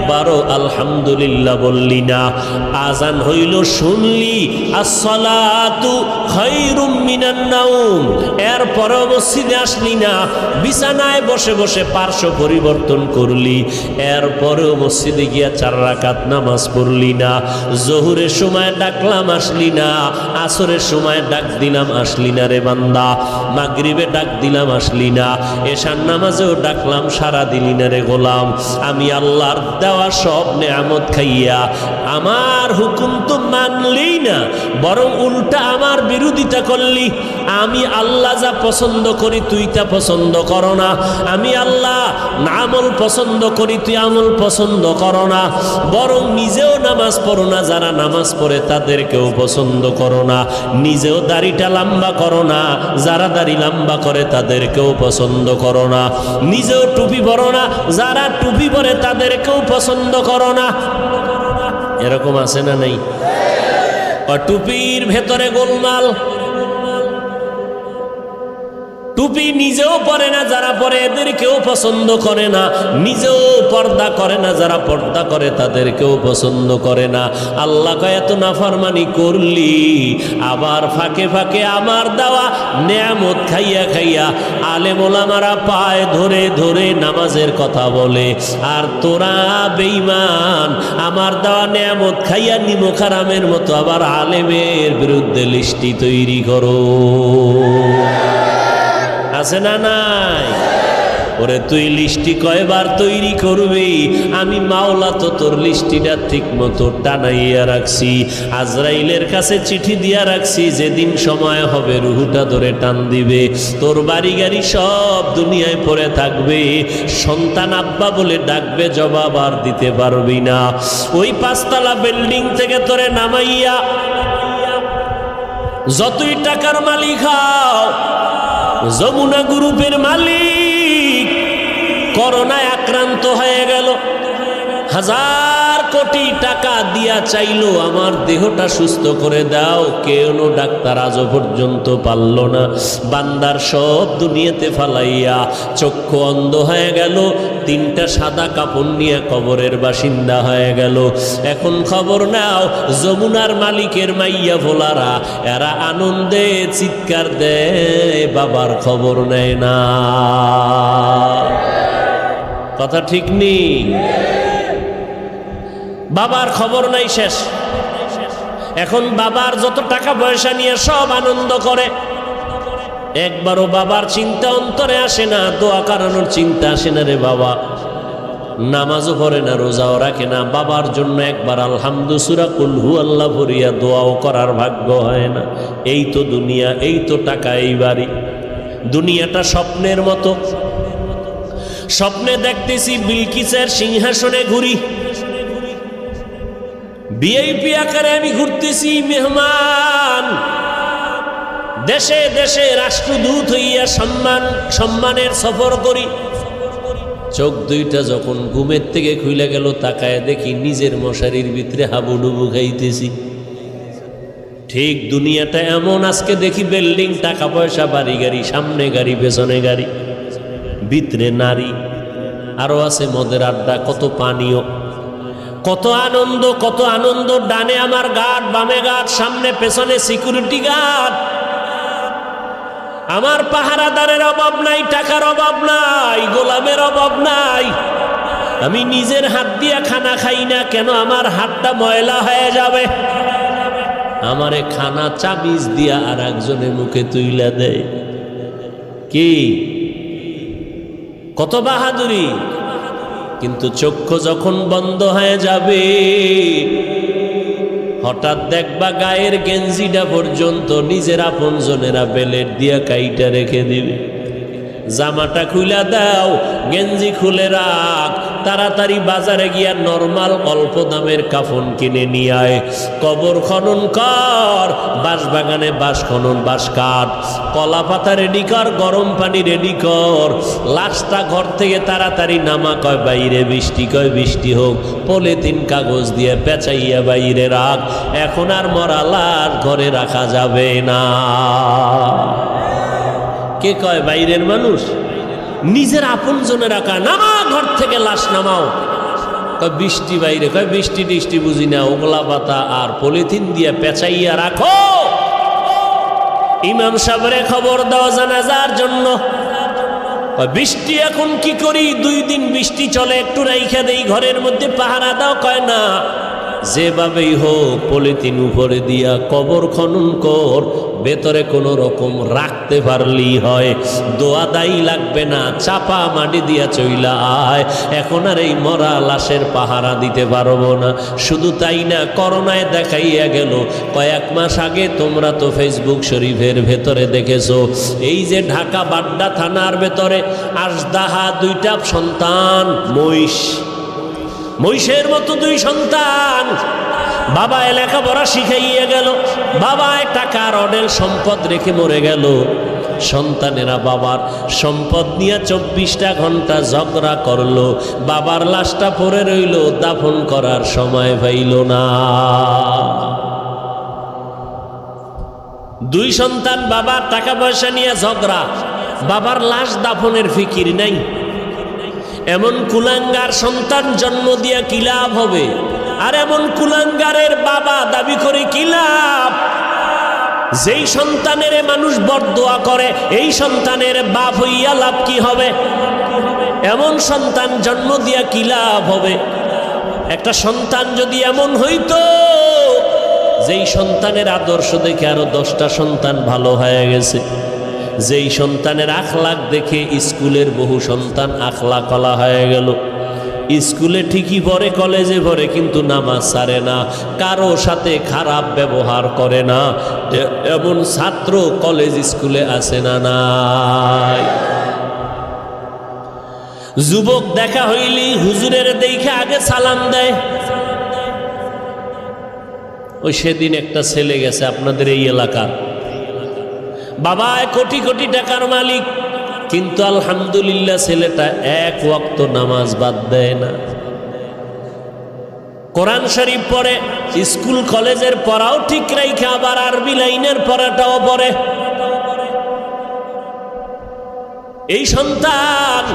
একবারও আলহামদুলিল্লাহ বললি না। আজান হইল শুনলি আসসালাতু খায়রুম মিনান নাওম, এরপরেও মসজিদে আসলি না, বিছানায় বসে বসে পার্শ্ব পরিবর্তন করলি, এরপরেও মসজিদে গিয়া 4 রাকাত নামাজ পড়লি না। জোহরের সময় ডাকলাম আসলি না, আসরের সময় ডাক দিলাম আসলি না রে বান্দা, মাগরিবে ডাক দিলাম আসলি না, এশার নামাজেও ডাকলাম সারা দিলি না রে গোলাম। আমি আল্লাহর দেওয়া সব নেয়ামত খাইয়া আমার হুকুম তো মানলি না, বরং উল্টা আমার বিরোধিতা করলি। আমি আল্লাহ যা পছন্দ করি তুই তা পছন্দ করো না, আমি আল্লাহ আমল পছন্দ করি তুই আমল পছন্দ করো না, বরং নিজেও নামাজ পড়ো না, যারা নামাজ পড়ে তাদেরকেও পছন্দ করো না, নিজেও দাড়িটা লম্বা করো না, যারা দাড়ি লম্বা করে তাদেরকেও পছন্দ করো না, নিজেও টুপি পরো না, যারা টুপি পরে তাদেরকেও পছন্দ করো না। এরকম আছে না নাই? টুপির ভেতরে গোলমাল, টুপি নিজেও পরে না, যারা পরে এদেরকেও পছন্দ করে না, নিজেও পর্দা করে না, যারা পর্দা করে তাদেরকেও পছন্দ করে না। আল্লাহ কয় এত নাফরমানি করলি, আবার ফাঁকে ফাঁকে আমার দেওয়া নেয়ামত খাইয়া খাইয়া আলেম ওলামারা পায় ধরে ধরে নামাজের কথা বলে, আর তোরা বেঈমান আমার দেওয়া নেয়ামত খাইয়া নিমখারামের মতো আবার আলেমের বিরুদ্ধে লিস্টি তৈরি করো। আছে না নাই? ওরে তুই লিস্টি কয়বার তৈরি করবি? আমি মাওলা তো তোর লিস্টিটা ঠিক মতো টানাইয়া রাখছি, আজরাইলের কাছে চিঠি দিয়া রাখছি, যেদিন সময় হবে রুহুটা ধরে টান দিবে, তোর বাড়ি গাড়ি সব দুনিয়ায় পড়ে থাকবে, সন্তান আব্বা বলে ডাকবে, জবাব আর দিতে পারবি না। ওই 5 তলা বিল্ডিং থেকে তোরে নামাইয়া যতই টাকার মালিক হও, যমুনা গ্রুপের মালিক করোনায় আক্রান্ত হয়ে গেল, 1000 কোটি টাকা দিয়া চাইলো আমার দেহটা সুস্থ করে দাও, কেন ডাক্তার আজও পর্যন্ত পারল না। বান্দার সব দুনিয়াতে ফালাইয়া চক্ষু অন্ধ হয়ে গেল, 3টা সাদা কাপড় নিয়ে কবরের বাসিন্দা হয়ে গেল। এখন খবর নাও, যমুনার মালিকের মাইয়া ভোলারা এরা আনন্দে চিৎকার দেয়, বাবার খবর নেয় না। কথা ঠিক নেই? বাবার খবর নাই, শেষ। এখন বাবার যত টাকা পয়সা নিয়ে সব আনন্দ করে, একবারও বাবার চিন্তা অন্তরে আসে না, দোয়া করানোর চিন্তা আসে না রে বাবা। নামাজও পড়ে না, রোজাও রাখে না, বাবার জন্য একবার আলহামদু সূরা কুল হু আল্লাহ পড়িয়া দোয়াও করার ভাগ্য হয় না। এই তো দুনিয়া, এই তো টাকা, এই বাড়ি। দুনিয়াটা স্বপ্নের মতো, স্বপ্নে দেখতেছি বিলকিসের সিংহাসনে ঘুরি, ভিআইপি আকারে আমি ঘুরতেছি, মেহমান, দেশে দেশে রাষ্ট্রদূত হইয়া সম্মানের সফর করি। চোখ দুইটা যখন ঘুমের থেকে খুলে গেল, তাকায় দেখি নিজের মশারির ভিতরে হাবুডুবু খাইতেছি। ঠিক দুনিয়াটা এমন, আজকে দেখি বিল্ডিং, টাকা পয়সা, বাড়ি গাড়ি, সামনে গাড়ি পেছনে গাড়ি, ভিতরে নারী, আরো আছে মদের আড্ডা, কত পানীয়, কত আনন্দ, কত আনন্দ। ডানে আমার গার্ড, বামে গার্ড, সামনে পেছনে সিকিউরিটি গার্ড। আমার পাহারাদারের অভাব নাই, টাকার অভাব নাই, গোলামের অভাব নাই। আমি নিজের হাত দিয়া খানা খাই না, কেন? আমার হাতটা ময়লা হয়ে যাবে। আমারে খানা চাবিজ দিয়া আর একজনের মুখে তুইলা দেয়। কি কত বাহাদুরি! কিন্তু চক্ষু যখন বন্ধ হয়ে যাবে, হঠাৎ দেখবা গায়ের গেঞ্জিটা পর্যন্ত নিজের আপনজনেরা বেলেট দিয়া কাইটা রেখে দিবে। জামাটা খুলে দাও, গেঞ্জি খুলে রাখ, তাড়াতাড়ি বাজারে গিয়া নরমাল অল্প দামের কাফন কিনে নিয়ে আয়। কবর খনন কর, বাঁশ বাগানে বাঁশ খনন, বাঁশ কাট, কলা পাতা রেডি কর, গরম পানি রেডি কর, লাশটা ঘর থেকে তাড়াতাড়ি নামা। কয় বাইরে বৃষ্টি, কয় বৃষ্টি হোক, পলিথিন কাগজ দিয়ে পেঁচাইয়া বাইরে রাখ। এখন আর মরা লাশ ঘরে রাখা যাবে না। কে কয় বাইরের মানুষ? নিজের আপন জনে রাখা। নামা ঘর থেকে লাশ নামাও। বৃষ্টি বাইরে, কয় বৃষ্টি টিষ্টি বুঝি না, ওগলা পাতা আর পলিথিন দিয়ে পেঁচাইয়া রাখো। ইমাম সাহেবরে খবর দাও জানাজার জন্য। বৃষ্টি এখন কি করি, 2 দিন বৃষ্টি চলে, একটু রাইখা দেই ঘরের মধ্যে, পাহারা দাও। কয় না, যেভাবেই হোক পলিথিন উপরে দিয়া কবর খনন কর, ভেতরে কোনো রকম রাখতে পারলেই হয়, দোয়া দায়ী লাগবে না, চাপা মাটি দিয়া চইলা আয়। এখন আর এই মরা লাশের পাহারা দিতে পারবো না। শুধু তাই না, করোনায় দেখাইয়া গেল, কয়েক মাস আগে তোমরা তো ফেসবুক শরীফের ভেতরে দেখেছো, এই যে ঢাকা বাড্ডা থানার ভেতরে আজদাহা 2টা সন্তান, মহিষের মতো 2 সন্তান, বাবা লেখাপড়া শিখাইয়া গেল, বাবা টাকার অডেল সম্পদ রেখে মরে গেল। সন্তানেরা বাবার সম্পদ নিয়ে 24টা ঘন্টা ঝগড়া করলো, বাবার লাশটা পড়ে রইল, দাফন করার সময় পাইল না। 2 সন্তান, বাবার টাকা পয়সা নিয়ে ঝগড়া, বাবার লাশ দাফনের ফিকির নাই। এমন কুলাঙ্গার সন্তান জন্ম দিয়া কি লাভ হবে? আর এমন কুলাঙ্গারের বাবা দাবি করে কি লাভ? যেই সন্তানের মানুষ বরদোয়া করে, এই সন্তানের বাপ হইয়া লাভ কি হবে? এমন সন্তান জন্ম দিয়া কি লাভ হবে? একটা সন্তান যদি এমন হইতো, যেই সন্তানের আদর্শ দেখে আরো 10টা সন্তান ভালো হয়ে গেছে, যেই সন্তানের আখলাক দেখে স্কুলের বহু সন্তান আখলাক কলা হয়ে গেল। স্কুলে ঠিকই পড়ে, কলেজে পড়ে, কিন্তু নামাজ ছাড়ে না, কারো সাথে খারাপ ব্যবহার করে না, এমন ছাত্র কলেজ স্কুলে আছে না নাই? যুবক দেখা হইলি হুজুরের দেখে আগে সালাম দেয়। ওই সেদিন একটা ছেলে গেছে আপনাদের এই এলাকার, বাবা কোটি কোটি টাকার মালিক, কিন্তু আলহামদুলিল্লাহ ছেলেটা 1 ওয়াক্ত নামাজ বাদ দেয় না, কোরআন শরীফ পড়ে, স্কুল কলেজের পড়াও ঠিক রাইখে আবার আরবি লাইনের পড়াটাও পড়ে। এই সন্তান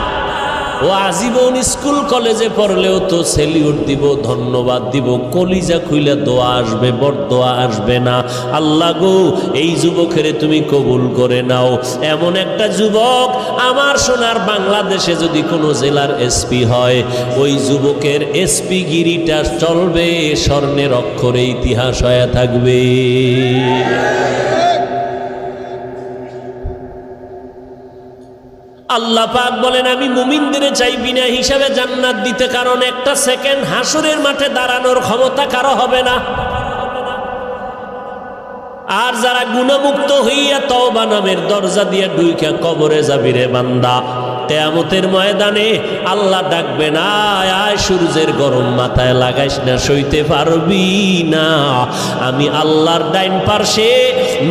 ও আজীবন স্কুল কলেজে পড়লেও তো সেলিউট দিব, ধন্যবাদ দিব, কলিজা খুইলে দোয়া আসবে, বরদোয়া আসবে না। আল্লাহ গো, এই যুবকের তুমি কবুল করে নাও। এমন একটা যুবক আমার সোনার বাংলাদেশে যদি কোনো জেলার এসপি হয়, ওই যুবকের এসপি গিরিটা চলবে, স্বর্ণের অক্ষরে ইতিহাস হয়ে থাকবে। আল্লাহ পাক বলেন, আমি মুমিনদের চাই বিনা হিসাবে জান্নাত দিতে, কারণ একটা সেকেন্ড হাসরের মাঠে দাঁড়ানোর ক্ষমতা কারো হবে না। আর যারা গুণমুক্ত হইয়া তওবা নামের দরজা দিয়ে ঢুইকা কবরে যাবি রে বান্দা, কিয়ামতের ময়দানে আল্লাহ ডাকবে না, আয় সূর্যের গরম মাথায় লাগাইস না, সইতে পারবি না। আমি আল্লাহর ডাইন পার্শ্বে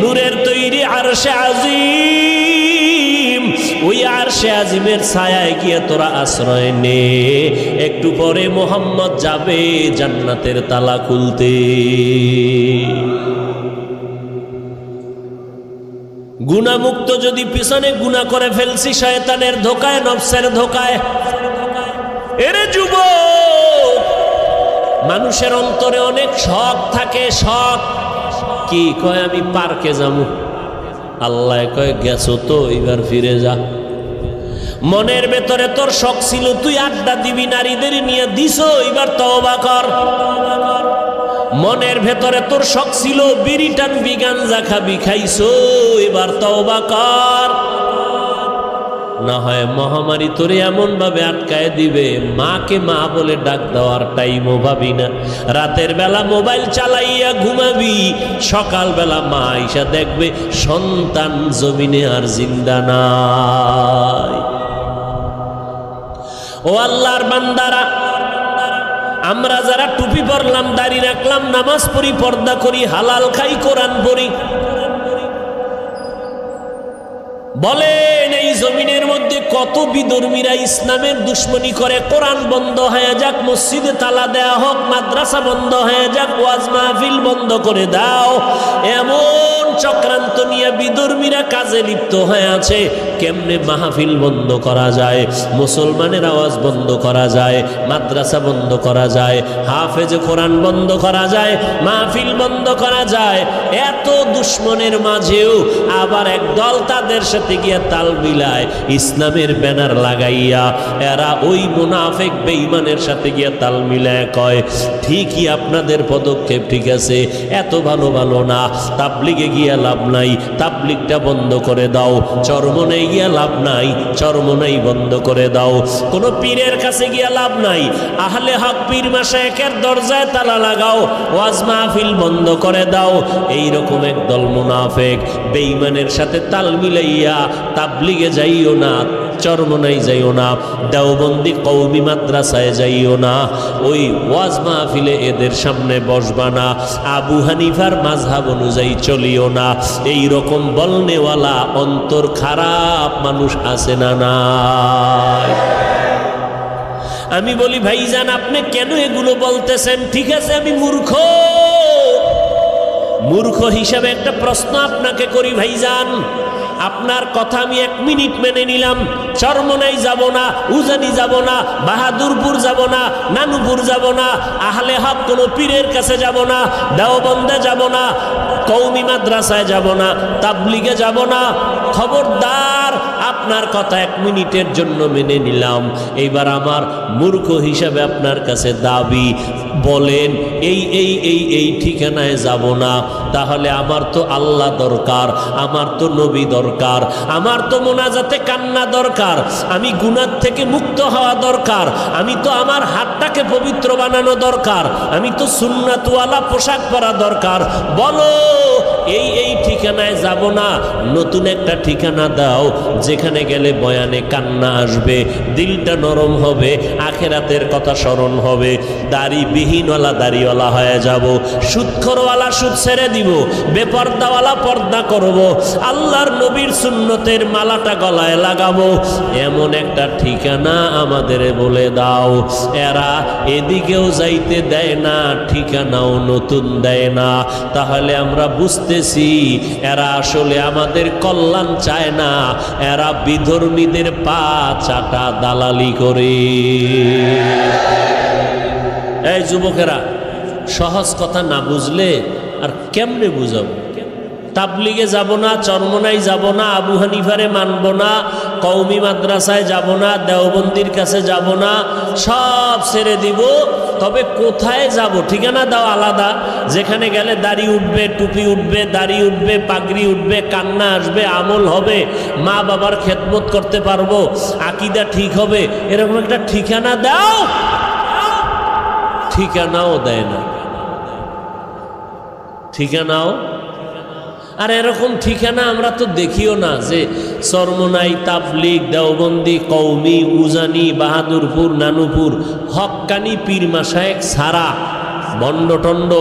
নূরের তৈরি আরশে আজিম, ওই আরশে আজিমের ছায়ায় গিয়ে তোরা আশ্রয় নে। একটু পরে মোহাম্মদ যাবে জান্নাতের তালা খুলতে। গুনাহমুক্ত যদি পিছনে গুনাহ করে ফেলছি, শয়তানের ধোকায়, নফসের ধোকায়। এরে যুবক, মানুষের অন্তরে অনেক শখ থাকে। শখ কি? কয় আমি পার্কে যাবো। আল্লাহ কয় গেছো তো, এবার ফিরে যা। মনের ভেতরে তোর শখ ছিল তুই আড্ডা দিবি, নারীদের নিয়ে দিছো, এবার তওবা কর। মনের ভেতরে তোর শখ ছিল বিড়ি টানবি, গাঞ্জা খাবি, খাইছো, এবার তওবা কর। না হয় মহামারী তোরে এমন ভাবে আটকায় দিবে, মাকে মা বলে ডাক দেওয়ার টাইমও ভাবি না। রাতের বেলা মোবাইল চালাইয়া ঘুমাবি, সকাল বেলা মা আইসা দেখবে সন্তান জমিনে আর জিন্দা নাই। ও আল্লাহর বান্দারা, আমরা যারা টুপি পরলাম, দাড়ি রাখলাম, নামাজ পড়ি, পর্দা করি, হালাল খাই, কোরআন পড়ি, বলেন এই জমিনের মধ্যে কত বিধর্মীরা ইসলামের দুশ্মনী করে। কোরআন বন্ধ হয়ে যাক, মসজিদে তালা দেয়া হোক, মাদ্রাসা বন্ধ হয়ে যাক, ওয়াজ মাহফিল বন্ধ করে দাও, এমন চক্রান্ত নিয়ে বিধর্মীরা কাজে লিপ্ত হয়ে আছে। কেমনে মাহফিল বন্ধ করা যায়, মুসলমানের আওয়াজ বন্ধ করা যায়, মাদ্রাসা বন্ধ করা যায়, হাফেজ কোরআন বন্ধ করা যায়, মাহফিল বন্ধ করা যায়। এত দুশ্মনের মাঝেও আবার একদল তাদের সাথে গিয়ে তাল মিলায়, ইসলামের ব্যানার লাগাইয়া এরা ওই মুনাফিক বেঈমানের সাথে গিয়ে তাল মিলায় কয়, ঠিকই আপনাদের পদক্ষেপ ঠিক আছে, এত ভালো ভালো না, তাবলিগে গিয়া লাভ নাই, তাবলিগটা বন্ধ করে দাও, চরমনে গিয়া লাভ নাই, চরমনাই বন্ধ করে দাও, কোনো পীরের কাছে গিয়া লাভ নাই, আহলে হক পীর মাশায়েখের দরজায় তালা লাগাও, ওয়াজ মাহফিল বন্ধ করে দাও। এইরকম একদল মুনাফিক বেঈমানের সাথে তাল মিলাইয়া তাবলিগে যাইও না, চরমনাই যাইও না, দেওবন্দি কওমি মাদ্রাসায় যাইও না, ওই ওয়াজ মাহফিলে এদের সামনে বসবা না, আবু হানিফার মাযহাব অনুযায়ী চলিও না। এই রকম বলনেওয়ালা অন্তর খারাপ মানুষ আছে না নাই? আমি বলি ভাইজান, আপনি কেন এগুলো বলতেছেন? ঠিক আছে, আমি মূর্খ, মূর্খ হিসাবে একটা প্রশ্ন আপনাকে করি ভাইজান। আপনার কথা আমি 1 মিনিট মেনে নিলাম, চরমনাই যাব না, উজানি যাব না, বাহাদুরপুর যাব না, নানুপুর যাব না, আহলে হক কোনো পীরের কাছে যাব না, দেওবন্দে যাব না, কওমি মাদ্রাসায় যাব না, তাবলিগে যাব না। খবরদার, আপনার কথা 1 মিনিটের জন্য মেনে নিলাম। এইবার আমার মূর্খ হিসাবে আপনার কাছে দাবি, বলেন এই এই এই এই ঠিকানায় যাব না, তাহলে আমার তো আল্লাহ দরকার, আমার তো নবী দরকার, আমার তো মোনাজাতে কান্না দরকার, আমি গুনাহ থেকে মুক্ত হওয়া দরকার, আমি তো আমার হাতটাকে পবিত্র বানানো দরকার, আমি তো সুন্নাতওয়ালা পোশাক পরা দরকার। বলো এই এই ঠিকানায় যাব না, নতুন একটা ঠিকানা দাও, যেখানে গেলে বয়ানে কান্না আসবে, দিলটা নরম হবে, আখেরাতের কথা স্মরণ হবে, দাড়ি বিহীনওয়ালা দাড়িওয়ালা হয়ে যাব, সুদখোরওয়ালা সুদ ছেড়ে দিব, বেপর্দাওয়ালা পর্দা করব, আল্লাহর নবীর সুন্নতের মালাটা গলায় লাগাবো। এমন একটা ঠিকানা আমাদের বলে দাও। এরা এদিকেও যাইতে দেয় না, ঠিকানাও নতুন দেয় না। তাহলে আমরা বুঝতেছি এরা আসলে আমাদের কল্যাণ চায় না, এরা বিধর্মীদের পা চাটা দালালি করে। এই যুবকেরা, সহজ কথা না বুঝলে আর কেমনে বুঝাবো? তাবলিগে যাব না, চরমনাই যাব না, আবু হানিফারে মানব না, কওমি মাদ্রাসায় যাব না, দেওবন্দির কাছে যাব না, সব ছেড়ে দিব। তবে কোথায় যাব? ঠিকানা দাও আলাদা, যেখানে গেলে দাড়ি উঠবে, টুপি উঠবে, দাড়ি উঠবে, পাগড়ি উঠবে, কান্না আসবে, আমল হবে, মা বাবার খেদমত করতে পারবো, আকীদা ঠিক হবে, এরকম একটা ঠিকানা দাও। ঠিকানাও দেয় না, ঠিকানাও। আর এরকম ঠিকানা আমরা তো দেখিও না, যে চরমনাই, তাবলিগ, দেওবন্দি, কওমি, উজানি, বাহাদুরপুর, নানুপুর, হক্কানি পীর মাশায়েখ ছাড়া বন্ডটন্ড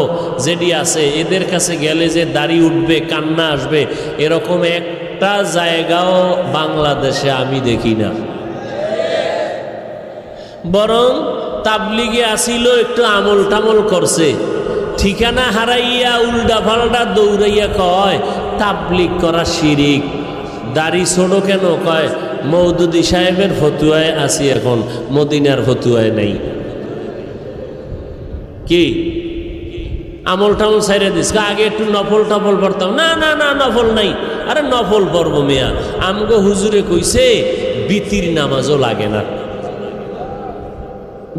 যেটি আছে, এদের কাছে গেলে যে দাড়ি উঠবে, কান্না আসবে, এরকম একটা জায়গাও বাংলাদেশে আমি দেখি না। বরং তাবলিগে আসিল, একটু আমল টামল করছে, ঠিকানা হারাইয়া উল্টা পাল্টা দৌড়াইয়া কয় তাবলিগ করা শিরিক। দাড়ি ছোড়ো কেন? কয় মওদুদি সাহেবের ফতুয়ায় আছি, এখন মদিনার ফতুয়ায় নাই। কি আমল টামল ছাইরে দিস? আগে একটু নফল টফল পড়তাম। না না না, নফল নাই। আরে নফল পড়ব মিয়া, আমগো হুজুরে কইছে বিতির নামাজও লাগে না,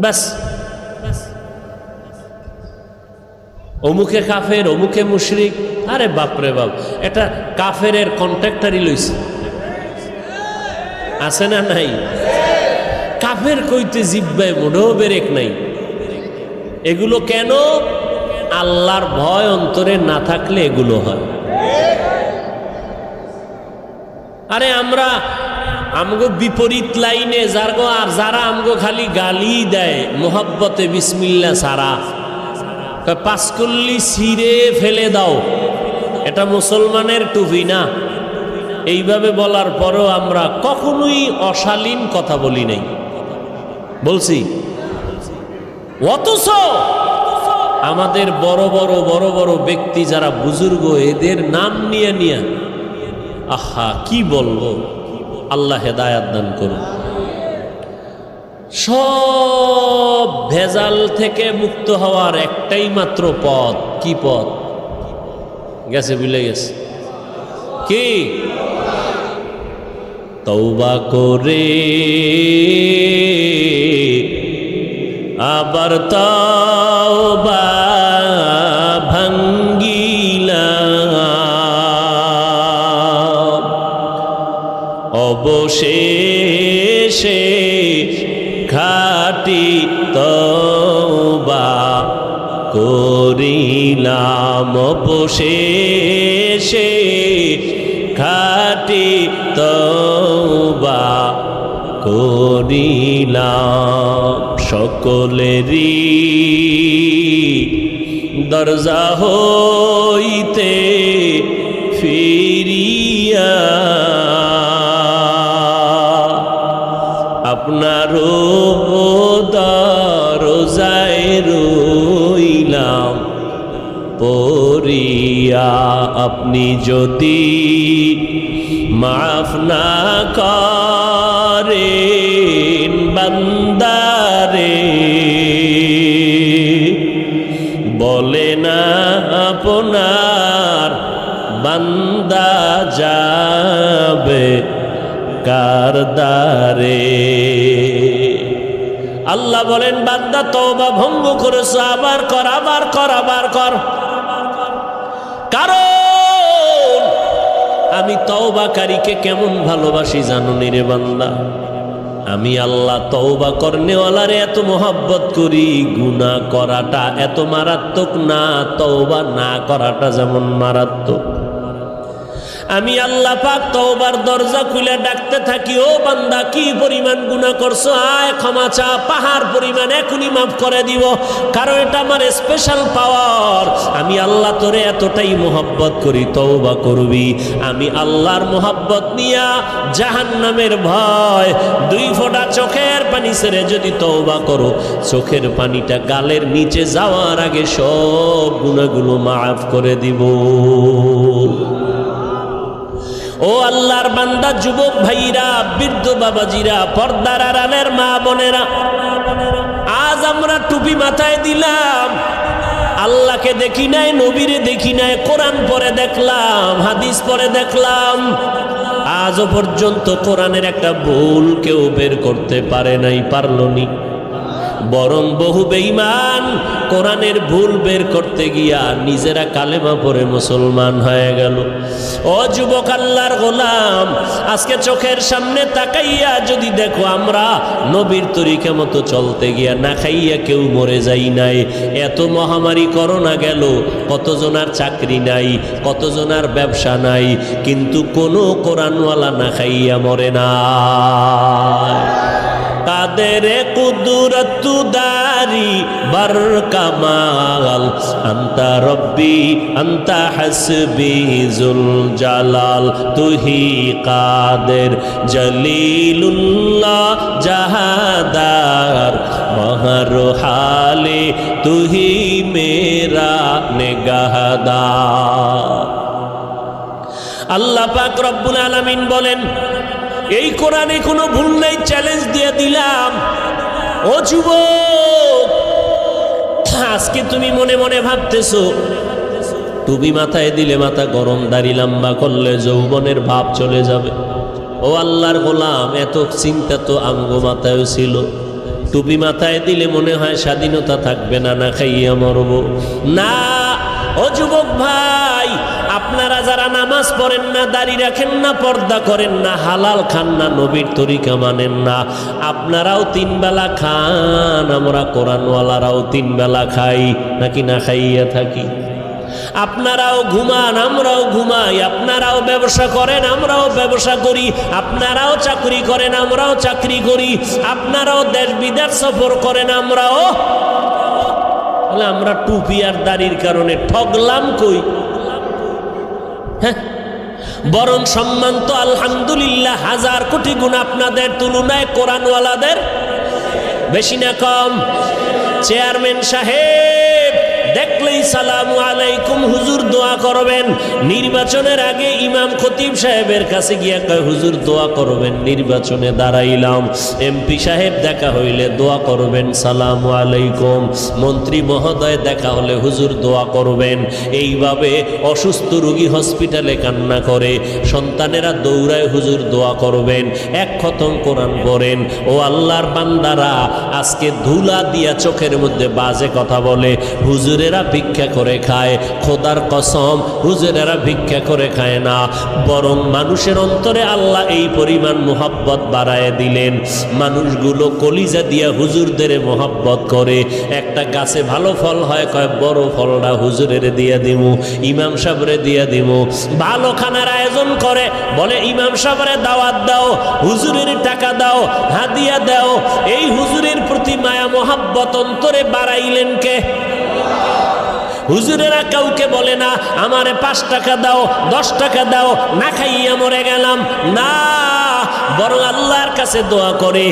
ব্যাস। অমুকে কাফের, অমুকে মুশরিক। আরে বাপরে বাপ, এটা কাফেরের কন্ট্রাক্টারই লইছে, আছে না নাই? কাফের কইতে জিব্বায় মোটেও বেরেক নাই। এগুলো কেন? আল্লাহর ভয় অন্তরে না থাকলে এগুলো হয়। আরে আমরা আমগো বিপরীত লাইনে যারা আমগো খালি গালি দেয় মোহাব্বতে বিসমিল্লাহ সারা, পাঁচকল্লি ছিঁড়ে ফেলে দাও, এটা মুসলমানের টুপি না। এইভাবে বলার পরও আমরা কখনোই অশালীন কথা বলি নাই, বলছি। অথচ আমাদের বড় বড় ব্যক্তি যারা বুজুর্গ, এদের নাম নিয়ে নিয়ে আহা কি বলবো, আল্লাহ হেদায়াত দান করুন। সব ভেজাল থেকে মুক্ত হওয়ার একটাই মাত্র পথ। কি পথ? গেছে, ভুলে গেছে কি? তওবা করে আবার তওবা ভাঙ্গিলাম, অবশেষে খাঁটি তওবা করিলাম, অবশেষে খাঁটি তওবা করিলাম। সকলেরই দরজা হইতে ফিরিয়া আপনারও দরজায় রইলাম পড়িয়া। আপনি যদি মাফ না করেন বান্দারে, বলে না আপনার বান্দা যাবে কার দ্বারে। আল্লাহ বলেন, বান্দা তওবা ভঙ্গ করেছ, আবার কর, আবার কর, আবার কর। কারণ আমি তওবাকারীকে কেমন ভালোবাসি জানো নি রে বান্দা? আমি আল্লাহ তওবা করনেওয়ালারে এত মোহাব্বত করি, গুনাহ করাটা এত মারাত্মক না, তওবা না করাটা যেমন মারাত্মক। আমি আল্লাহ পাক তওবার দরজা খুলে ডাকতে থাকি, ও বান্দা কি পরিমাণ গুনাহ করছো, আয় ক্ষমা চা, পাহাড় পরিমাণ এখনই মাফ করে দিব। কারণ এটা আমার স্পেশাল পাওয়ার। আমি আল্লাহ তোরে এতটাই মোহাব্বত করি, তওবা করবি। আমি আল্লাহর মোহাব্বত নিয়া জাহান্নামের ভয়, 2 ফোঁটা চোখের পানি ছেড়ে যদি তওবা করো, চোখের পানিটা গালের নিচে যাওয়ার আগে সব গুনাহগুলো মাফ করে দিব। ও আল্লাহর বান্দা, যুবক ভাইরা, বৃদ্ধ বাবাজিরা, পর্দার আড়ালের মা বোনেরা, আজ আমরা টুপি মাথায় দিলাম, আল্লাহকে দেখি নাই, নবীরে দেখি নাই, কোরআন পড়ে দেখলাম, হাদিস পড়ে দেখলাম, আজও পর্যন্ত কোরআনের একটা ভুল কেউ বের করতে পারে নাই, পারল নি। বরং বহু বেঈমান কোরআনের ভুল বের করতে গিয়া নিজেরা কালেমা পড়ে মুসলমান হয়ে গেল। ও যুবক আল্লাহর গোলাম, আজকে চোখের সামনে তাকাইয়া যদি দেখো আমরা নবীর তরিকা মতো চলতে গিয়া না খাইয়া কেউ মরে যাই নাই। এত মহামারী করোনা গেল, কতজনার চাকরি নাই, কতজনার ব্যবসা নাই, কিন্তু কোনো কোরআনওয়ালা না খাইয়া মরে না। কাদের কুদরত দারি বার কামাল, আন্তা রব্বি আন্তা হাসবি জুল জালাল, তুহি কাদের জলিলুল্লাহ জাহাদার, মহর হালে তুহি মেরা নেগাহদার। আল্লাহ পাক রব্বুল আলামিন বলেন, এই কোরআনে কোনো ভুল নাই, চ্যালেঞ্জ দিয়ে দিলাম। ও যুবক, আজকে তুমি মনে মনে ভাবতেছো টুপি মাথায় দিলে মাথা গরম, দাড়ি লম্বা করলে যৌবনের ভাব চলে যাবে। ও আল্লাহর গোলাম, এত চিন্তা তো আমগো মাথায় ছিল। টুপি মাথায় দিলে মনে হয় স্বাধীনতা থাকবে না, না খাইয়া মরব না। ও যুবক ভাই, আপনারা যারা নামাজ পড়েন না, দাড়ি রাখেন না, পর্দা করেন না, হালাল খান না, নবীর তরিকা মানেন না, আপনারাও 3 বেলা খান, আমরা কোরআনওয়ালারাও 3 বেলা খাই, নাকি না খাইয়া থাকি? আপনারাও ঘুমান, আমরাও ঘুমাই, আপনারাও ব্যবসা করেন, আমরাও ব্যবসা করি, আপনারাও চাকরি করেন, আমরাও চাকরি করি, আপনারাও দেশ বিদেশ সফর করেন, আমরাও। তাহলে আমরা টুপি আর দাড়ির কারণে ঠগলাম কই? হ্যাঁ, বরং সম্মান তো আলহামদুলিল্লাহ 1000 কোটি গুণ আপনাদের তুলনায় কোরআনওয়ালাদের বেশি না কম? চেয়ারম্যান সাহেব বলেই সালামু আলাইকুম হুজুর দোয়া করবেন। নির্বাচনের আগে ইমাম খতিব সাহেবের কাছে গিয়া কয় হুজুর দোয়া করবেন, নির্বাচনে দাঁড়াইলাম। এমপি সাহেব দেখা হইলে দোয়া করবেন সালামু আলাইকুম। মন্ত্রী মহোদয় দেখা হলে হুজুর দোয়া করবেন। এইভাবে অসুস্থ রোগী হসপিটালে কান্না করে, সন্তানেরা দৌড়ায় হুজুর দোয়া করবেন। এক খতম কোরআন পড়েন। ও আল্লাহর বান্দারা, আজকে ধুলা দিয়া চোখের মধ্যে বাজে কথা বলে, হুজুরেরা ভিক্ষা করে খায়। খোদার কসম, হুজুরেরা ভিক্ষা করে খায় না, বরং মানুষের অন্তরে আল্লাহ এই পরিমাণ মোহাব্বত বাড়ায় দিলেন, মানুষগুলো কলিজা দিয়া হুজুরদের মোহাব্বত করে। একটা গাছে ভালো ফল হয়, কয় বড় ফলটা হুজুরের দিয়া দিমু, ইমাম সাহেবরে দিয়া দিমু। ভালো খানার আয়োজন করে, বলে ইমাম সাহেবরে দাওয়াত দাও, হুজুরের টাকা দাও, হাদিয়া দাও। এই হুজুরের প্রতি মায়া মোহাব্বত অন্তরে বাড়াইলেন কে? হুজুরেরা কাউকে বলে না আমারে 5 টাকা দাও, 10 টাকা দাও, না খাইয়া মরে গেলাম, না, বরং আল্লাহর কাছে দোয়া করে।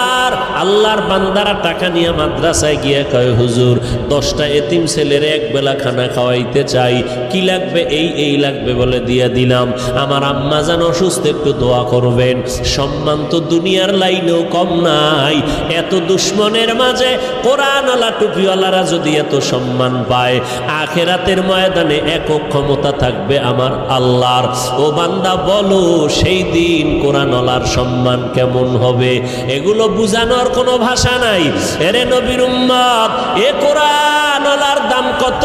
আর আল্লাহর বান্দারা টাকা নিয়ে মাদ্রাসায় গিয়ে কয় হুজুর 10টা এতিম ছেলের এক বেলা খানা খাওয়াইতে চাই, কি লাগবে? এই লাগবে বলে দিয়া দিলাম। আমার আম্মা জান অসুস্থ, একটু দোয়া করবেন। সম্মান তো দুনিয়ার লাইনেও কম নাই। এত দুশ্মনের মাঝে কোরআনওয়ালা টুপিওয়ালারা যদি এত সম্মান পায়, আখেরাতের ময়দানে একক ক্ষমতা থাকবে আমার আল্লাহর। ও বান্দা বলো, সেই দিন কোরআনওয়ালার সম্মান কেমন হবে? এগুলো বুঝানোর কোনো ভাষা নাই। এরে নবীর উম্মত, এ কোরআনওয়ালার দাম কত?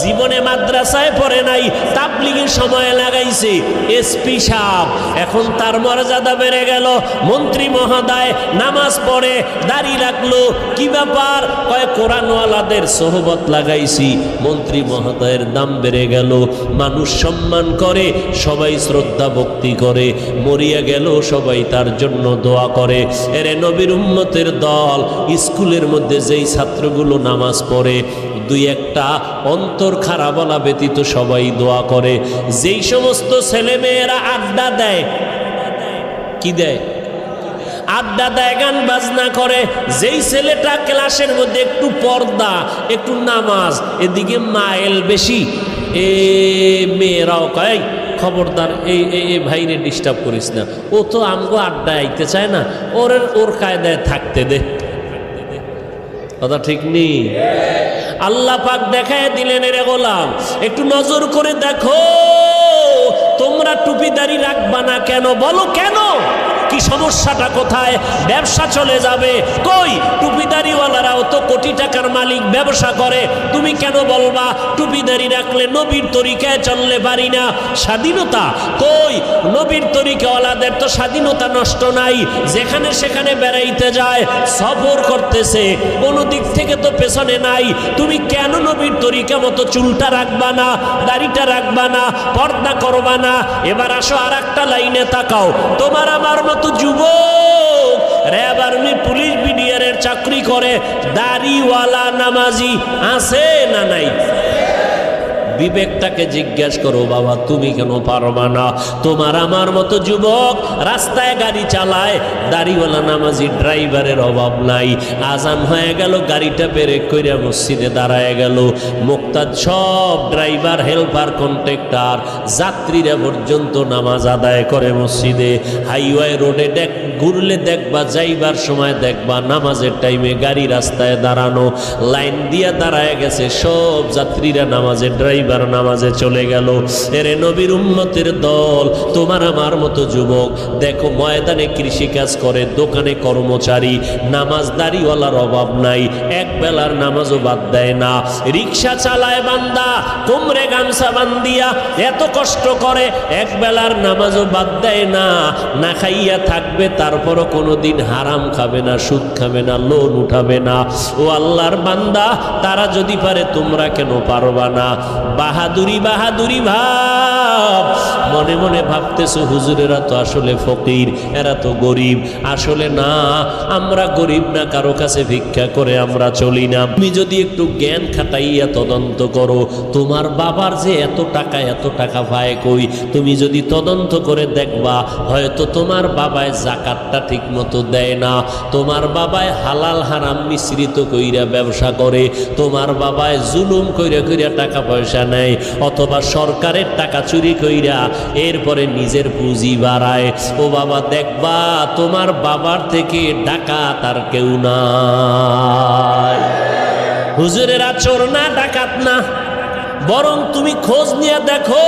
জীবনে মাদ্রাসায় পড়ে নাই, তাবলীগের সময় লাগাইছে। এসপি সাহেব, এখন তার মর্যাদা বেড়ে গেল। মন্ত্রী মহোদয় নামাজ পড়ে, দাড়ি রাখলো, কি ব্যাপার? কয় কোরআনওয়ালাদের সোহবত লাগাইছি, মন্ত্রী মহোদয়ের দাম বেড়ে গেল। মানুষ সম্মান করে, সবাই শ্রদ্ধা ভক্তি করে, মরিয়া গেল সবাই তার জন্য দোয়া করে। এরে নবীর উম্মতের দল, স্কুলের মধ্যে যেই ছাত্রগুলো নামাজ পড়ে, 2-1টা অন্তর খারাপ বলা ব্যতীত সবাই দোয়া করে। যেই সমস্ত ছেলে মেয়েরা আড্ডা দেয়, কি দেয়? আড্ডা দেয়, গান বাজনা করে। যেই ছেলেটা ক্লাসের মধ্যে একটু পর্দা, একটু নামাজ, এদিকে মাইল বেশি, এ মেয়েরাও কয় খবরদার, এই ভাইরে ডিস্টার্ব করিস না, ও তো আমগো আড্ডা আইতে চায় না, ওর কায়দায় থাকতে দে। কথা ঠিক নেই? আল্লাহ পাক দেখায় দিলেন, এরে গোলাম একটু নজর করে দেখো, তোমরা টুপিদারি রাখবা না কেন? বলো কেন? কি সমস্যাটা কোথায়? ব্যবসা চলে যাবে। কই, টুপিদারিওয়ালারাও তো কোটি টাকার মালিক, ব্যবসা করে। তুমি কেন বলবা টুপিদারি রাখলে নবীর তরিকায় চললে পারি না? স্বাধীনতা কই? নবীর তরিকাওয়ালাদের তো স্বাধীনতা নষ্ট নাই, যেখানে সেখানে বেড়াইতে যায়, সফর করতেছে, কোনো দিক থেকে তো পেছনে নাই। তুমি কেন নবীর তরিকা মতো চুলটা রাখবা না, দাড়িটা রাখবা না, পর্দা করবা না? এবার আসো আর একটা লাইনে তাকাও। তোমার আমার মতো যুবক র্যাব আর্মি পুলিশ বিডিআরের চাকরি করে, দাড়িওয়ালা নামাজি আছে না নাই? বিবেকটাকে জিজ্ঞেস করো, বাবা তুমি কেন পারবা না? তোমার আমার মতো যুবক রাস্তায় গাড়ি চালায়, দাড়িওয়ালা নামাজি ড্রাইভারের অভাব নাই। আজান হয়ে গেল, গাড়িটা ব্রেক কইরা মসজিদে দাঁড়ায় গেল। মুক্তাদ সব ড্রাইভার, হেল্পার, কন্ট্রাক্টর, যাত্রীরা পর্যন্ত নামাজ আদায় করে মসজিদে। হাইওয়ে রোডে ঘুরলে দেখবা, যাইবার সময় দেখবা নামাজের টাইমে গাড়ি রাস্তায় দাঁড়ানো, লাইন দিয়ে দাঁড়ায় গেছে সব যাত্রীরা নামাজের, ড্রাইভার নামাজে চলে গেল। এরে নবীর উম্মতের দল, তোমার আমার মতো যুবক দেখো, ময়দানে কৃষিকাজ করে, দোকানে কর্মচারী, নামাজদারিওয়ালার অভাব নাই, এক বেলার নামাজও বাদ দেয় না। রিক্সা চালায় বান্দা, কোমরে গামছা বান্দিয়া এত কষ্ট করে, এক বেলার নামাজও বাদ দেয় না। না খাইয়া থাকবে, তারপরও কোনোদিন হারাম খাবে না, সুদ খাবে না, লোন উঠাবে না। ও আল্লাহর বান্দা, তারা যদি পারে তোমরা কেন পারবা না? বাহাদুরি বাহাদুরি ভাব। মনে মনে ভাবতেছো হুজুরেরা তো আসলে ফকির, এরা তো গরিব। আসলে না, আমরা গরিব না, কারো কাছে ভিক্ষা করে আমরা চলি না। তুমি যদি একটু জ্ঞান খাটাইয়া তদন্ত করো, তোমার বাবার যে এত টাকা পায় কই, তুমি যদি তদন্ত করে দেখবা, হয়তো তোমার বাবায় জাকাতটা ঠিক মতো দেয় না, তোমার বাবায় হালাল হারাম মিশ্রিত কইরা ব্যবসা করে, তোমার বাবায় জুলুম কইরা কইরা টাকা পয়সা নেয়, অথবা সরকারের টাকা চুরি কইরা এরপরে নিজের পুঁজি বাড়ায়। ও বাবা, দেখবা তোমার বাবার থেকে ডাকাত আর কেউ নাই। হুজুরেরা চোর না, ডাকাত না, বরং তুমি খোঁজ নিয়ে দেখো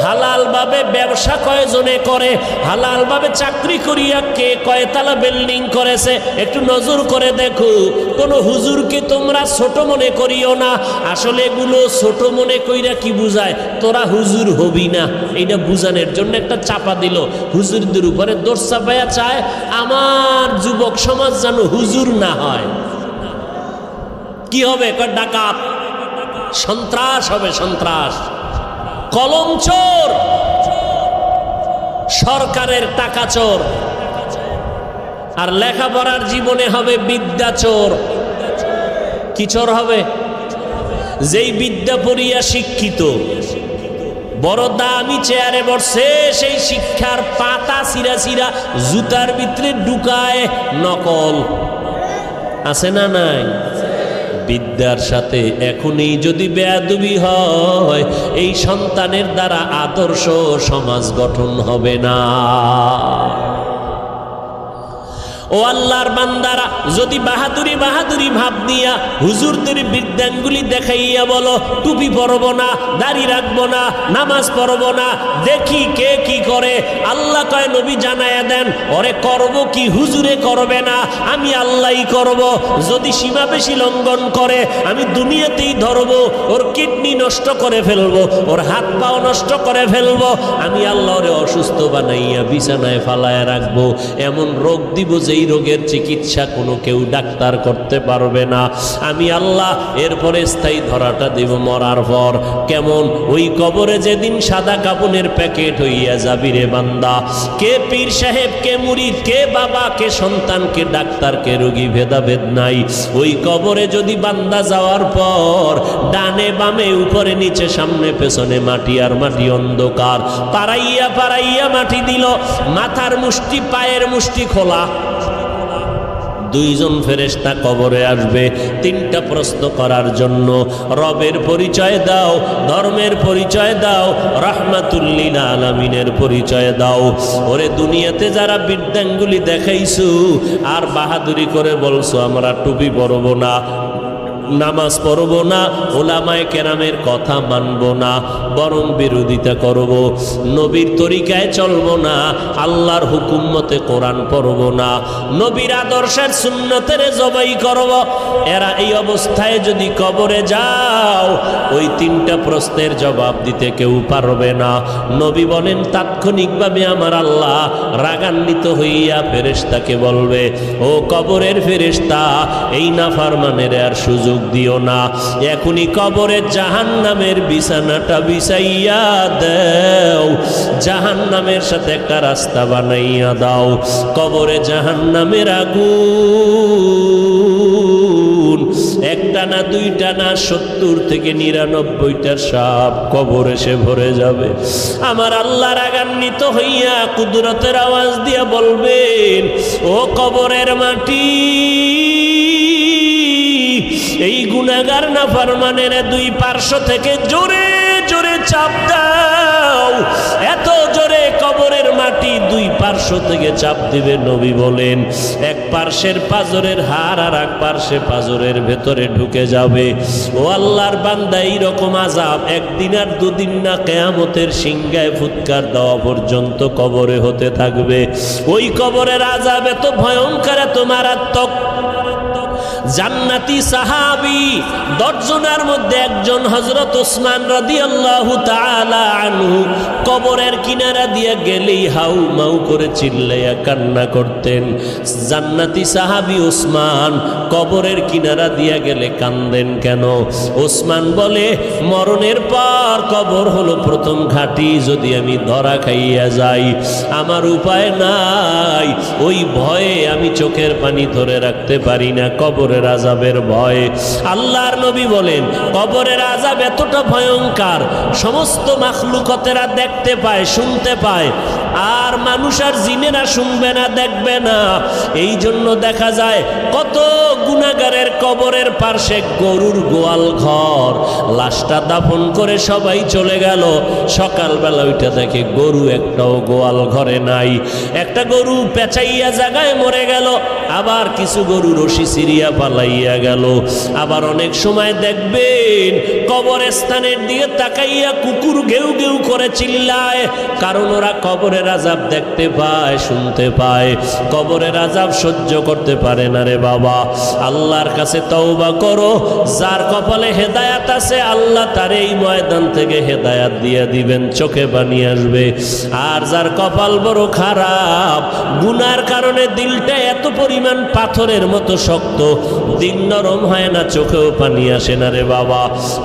হালাল ভাবে ব্যবসা কয়জনে করে, হালাল ভাবে চাকরি করিয়া কে কয়তলা বিল্ডিং করেছে, একটু নজর করে দেখো। কোন হুজুরকে তোমরা ছোট মনে করিও না। আসলে এগুলো ছোট মনে কইরা কি বুঝায়, তোরা হুজুর হবি না, এইটা বুঝানোর জন্য একটা চাপা দিল। হুজুরদের উপরে দোষ চাপাইয়া চায় আমার যুবক সমাজ যেন হুজুর না হয়। কি হবে? ডাকাত, সন্ত্রাস হবে, সন্ত্রাস, কলম চোর, সরকারের টাকা চোর, আর লেখাপড়ার জীবনে হবে বিদ্যা চোর। কি চোর হবে? যেই বিদ্যা পড়িয়া শিক্ষিত, বড় দামি চেয়ারে বসে, সেই শিক্ষার পাতা চিরা চিরা জুতার ভিতরে ঢুকায় নকল। আছে না নাই? বিদ্যার সাথে এখনই যদি বেয়াদবি হয়, এই সন্তানের দ্বারা আদর্শ সমাজ গঠন হবে না। ও আল্লাহর বান্দারা, যদি বাহাদুরি বাহাদুরি ভাব দিয়া হুজুরদের বিদ্যাঙ্গুলি দেখাইয়া বলো টুপি পরব না, দাড়ি রাখবো না, নামাজ পড়ব না, দেখি কে কি করে, আল্লাহ কয় নবী জানায়া দেন ওরে করব কি হুজুরে করবে না, আমি আল্লাহই করব। যদি সীমা বেশি লঙ্ঘন করে আমি দুনিয়াতেই ধরবো, ওর কিডনি নষ্ট করে ফেলবো, ওর হাত পাও নষ্ট করে ফেলবো, আমি আল্লাহ ওরে অসুস্থ বানাইয়া বিছানায় ফালায় রাখবো, এমন রোগ দিব যেই রোগের চিকিৎসা কোনো কেউ ডাক্তার করতে পারবে না, আমি আল্লাহ। এরপরে স্থায়ী ধরাটা দেব মরার পর। কেমন? ওই কবরে যেদিন সাদা কাপনের প্যাকেট হইয়া যাবি রে বান্দা, কে পীর সাহেব, কে মুরিদ, কে বাবা, কে সন্তান, কে ডাক্তার, কে রোগী, ভেদাভেদ নাই। ওই কবরে যদি বান্দা যাওয়ার পর ডানে বামে উপরে নিচে সামনে পেছনে মাটি আর মাটি, অন্ধকার, পাড়াইয়া পাড়াইয়া মাটি দিল, মাথার মুষ্টি পায়ের মুষ্টি খোলা, দুইজন ফেরেশতা কবরে আসবে তিনটা প্রশ্ন করার জন্য। রবের পরিচয় দাও, ধর্মের পরিচয় দাও, রাহমাতুল লিল আলামিনের পরিচয় দাও। ওরে দুনিয়াতে যারা বিদ্যাঙ্গুলি দেখাইছো আর বাহাদুরি করে বলছো আমরা টুপি পরব না, নামাজ পড়ব না, ওলামায়ে কেরামের কথা মানব না, বরং বিরোধিতা করব, নবীর তরিকায় চলব না, আল্লাহর হুকুম মতে কোরআন পড়ব না, নবীর আদর্শের সুন্নতের জবাই করব। এরা এই অবস্থায় যদি কবরে যাও, ওই তিনটা প্রশ্নের জবাব দিতে কেউ পারবে না। নবী বলেন তাৎক্ষণিকভাবে আমার আল্লাহ রাগান্বিত হইয়া ফেরেশতাকে বলবে, ও কবরের ফেরেশতা, এই নাফরমানের আর সুযোগ দিও না, এখনই কবরে জাহান্নামের বিছানাটা বিছাইয়া দাও, জাহান্নামের সাথে একটা রাস্তা বানাইয়া দাও। কবরে জাহান্নামের আগুন একটা না দুইটা না 70 থেকে 99টা সাপ কবরে এসে ভরে যাবে। আমার আল্লাহ রাগান্বিত হইয়া কুদরতের আওয়াজ দিয়া বলবেন, ও কবরের মাটি, এই গুনাহগার নাফরমানের দুই পার্শ্ব থেকে জোরে জোরে চাপ দাও। এত জোরে কবরের মাটি দুই পার্শ্ব থেকে চাপ দিবে। নবী বলেন এক পার্শ্বের পাজরের হাড় আর এক পার্শ্বে পাজরের ভেতরে ঢুকে যাবে। ও আল্লাহর বান্দা, এইরকম আযাব একদিন আর দুদিন না, কিয়ামতের সিংহায় ফুৎকার দেওয়া পর্যন্ত কবরে হতে থাকবে। ওই কবরের আযাব এত ভয়ঙ্কর, এত মারাত্মক, জান্নাতি সাহাবী 10 জনের মধ্যে একজন হযরত ওসমান রাদিয়াল্লাহু তাআলা আনহু কবরের কিনারা দিয়ে গেলেই হাউ মাউ করে চিল্লাইয়া কান্না করতেন। জান্নাতি সাহাবী ওসমান কবরের কিনারা দিয়ে গেলে কান্দেন কেন? ওসমান বলে, মরণের পর কবর হলো প্রথম ঘাঁটি, যদি আমি ধরা খাইয়া যাই আমার উপায় নাই, ওই ভয়ে আমি চোখের পানি ধরে রাখতে পারি না, কবরের আযাবের ভয়ে। আল্লাহর নবী বলেন, কবরের আযাব এতটা ভয়ঙ্কর, সমস্ত মাখলুকতেরা দেখতে পায়, শুনতে পায়, আর মানুষ আর জিনেরা শুনবে না, দেখবে না। এই জন্য দেখা যায় কত গুনাহগারের কবরের পাশে গরুর গোয়াল ঘর, লাশটা দাফন করে সবাই চলে গেল, সকালবেলা ওইটা দেখে গরু একটাও গোয়াল ঘরে নাই। একটা গরু পেঁচাইয়া জায়গায় মরে গেল, আবার কিছু গরু রশি সিরিয়া পালাইয়া গেল। আবার অনেক সময় দেখবেন কবরস্থানের দিকে তাকাইয়া কুকুর ঘেউ ঘেউ করে চিল্লায়, কারণ ওরা কবরের আযাব দেখতে পায়, শুনতে পায়, কবরের আযাব সহ্য করতে পারে না রে বাবা। আল্লাহর কাছে তওবা করো, যার কপালে হেদায়াত আছে আল্লাহ তার এই ময়দান থেকে হেদায়াত দিয়ে দিবেন, চোখে পানি আসবে। আর যার কপাল বড় খারাপ, গুনার কারণে দিলটা এত পরিমাণ পাথরের মতো শক্ত, দিল নরম হয় না, চোখেও পানি আসে না রে বাবা।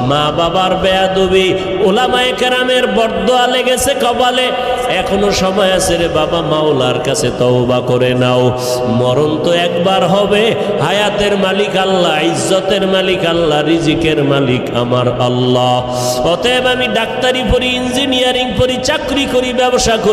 মা বাবার বেয়াদবি, ওলামায়ে কেরামের বরদোয়া লেগেছে কপালে, এখনো সময় আছে রে বাবা, মাওলার কাছে তওবা করে নাও। মরণ তো একবার হবে, হায়াতের মালিক আল্লাহ, ইজ্জতের মালিক আল্লাহ, রিজিকের মালিক আমার আল্লাহ। অতএব আমি ডাক্তারি পড়ি, ইঞ্জিনিয়ারিং পড়ি, চাকরি করি, ব্যবসা করি,